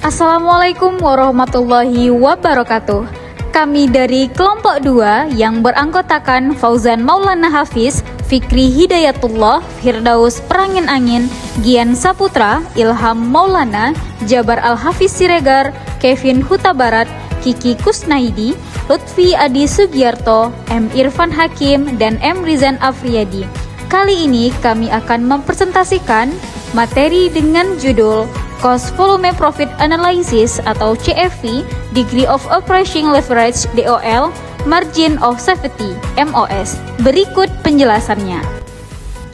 Assalamualaikum warahmatullahi wabarakatuh. Kami dari kelompok 2 yang beranggotakan Fauzan Maulana Hafiz, Fikri Hidayatullah, Firdaus Perangin Angin, Gian Saputra, Ilham Maulana, Jabar Al-Hafiz Siregar, Kevin Huta Barat, Kiki Kusnaidi, Lutfi Adi Sugiarto, M. Irfan Hakim, dan M. Rizan Afriyadi. Kali ini kami akan mempresentasikan materi dengan judul Cost Volume Profit Analysis atau CFP, Degree of Operating Leverage DOL, Margin of Safety MOS. Berikut penjelasannya.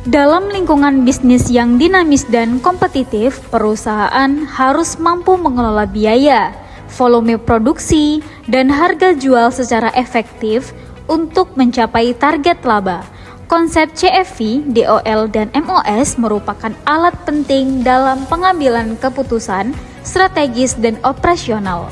Dalam lingkungan bisnis yang dinamis dan kompetitif, perusahaan harus mampu mengelola biaya, volume produksi, dan harga jual secara efektif untuk mencapai target laba. Konsep CFP, DOL, dan MOS merupakan alat penting dalam pengambilan keputusan strategis dan operasional.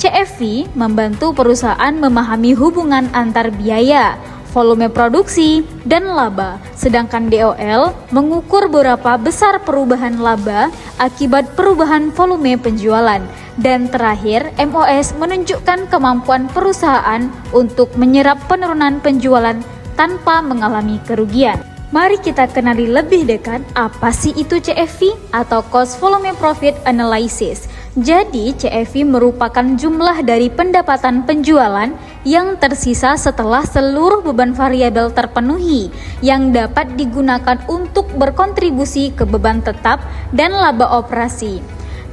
CFP membantu perusahaan memahami hubungan antar biaya, volume produksi, dan laba, sedangkan DOL mengukur berapa besar perubahan laba akibat perubahan volume penjualan. Dan terakhir, MOS menunjukkan kemampuan perusahaan untuk menyerap penurunan penjualan tanpa mengalami kerugian. Mari kita kenali lebih dekat apa sih itu CFP atau Cost Volume Profit Analysis. Jadi, CFP merupakan jumlah dari pendapatan penjualan yang tersisa setelah seluruh beban variabel terpenuhi yang dapat digunakan untuk berkontribusi ke beban tetap dan laba operasi.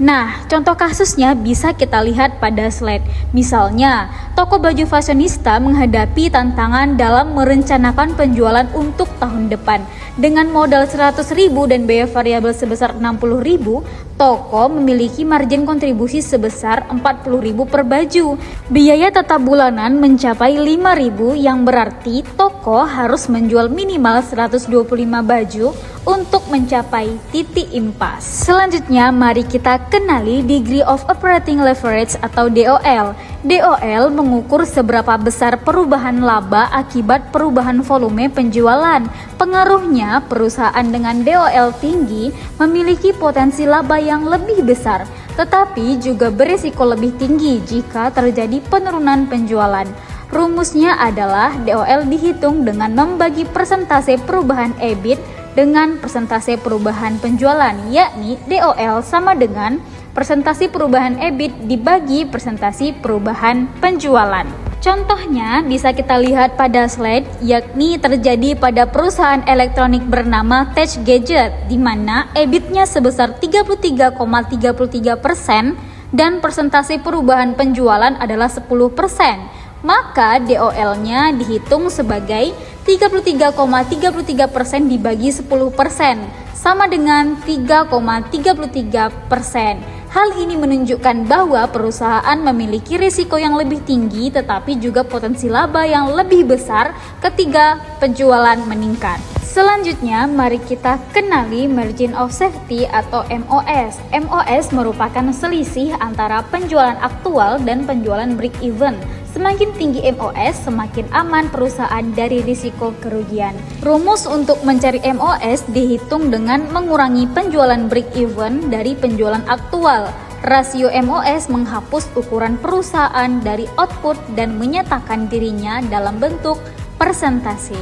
Nah, contoh kasusnya bisa kita lihat pada slide. Misalnya, toko baju fashionista menghadapi tantangan dalam merencanakan penjualan untuk tahun depan. Dengan modal 100.000 dan biaya variabel sebesar 60.000, toko memiliki margin kontribusi sebesar 40.000 per baju. Biaya tetap bulanan mencapai 5.000 yang berarti toko harus menjual minimal 125 baju untuk mencapai titik impas. Selanjutnya, mari kita kenali Degree of Operating Leverage atau DOL. DOL mengukur seberapa besar perubahan laba akibat perubahan volume penjualan. Pengaruhnya, perusahaan dengan DOL tinggi memiliki potensi laba yang lebih besar, tetapi juga berisiko lebih tinggi jika terjadi penurunan penjualan. Rumusnya adalah DOL dihitung dengan membagi persentase perubahan EBIT dengan persentase perubahan penjualan, yakni DOL sama dengan persentase perubahan EBIT dibagi persentase perubahan penjualan. Contohnya bisa kita lihat pada slide, yakni terjadi pada perusahaan elektronik bernama Tech Gadget, di mana EBIT-nya sebesar 33,33% dan persentase perubahan penjualan adalah 10%. Maka DOL-nya dihitung sebagai 33,33% dibagi 10%, sama dengan 3,33%. Hal ini menunjukkan bahwa perusahaan memiliki risiko yang lebih tinggi tetapi juga potensi laba yang lebih besar ketika penjualan meningkat. Selanjutnya, mari kita kenali Margin of Safety atau MOS. MOS merupakan selisih antara penjualan aktual dan penjualan break even. Semakin tinggi MOS, semakin aman perusahaan dari risiko kerugian. Rumus untuk mencari MOS dihitung dengan mengurangi penjualan break even dari penjualan aktual. Rasio MOS menghapus ukuran perusahaan dari output dan menyatakan dirinya dalam bentuk persentase.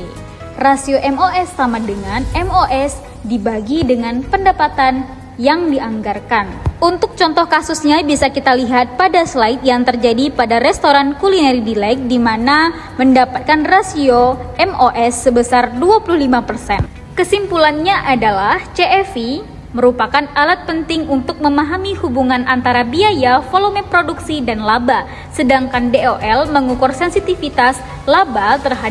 Rasio MOS sama dengan MOS dibagi dengan pendapatan yang dianggarkan. Untuk contoh kasusnya bisa kita lihat pada slide yang terjadi pada restoran Culinary Delight, di mana mendapatkan rasio MOS sebesar 25%. Kesimpulannya adalah CFP merupakan alat penting untuk memahami hubungan antara biaya, volume produksi, dan laba, sedangkan DOL mengukur sensitivitas laba terhadap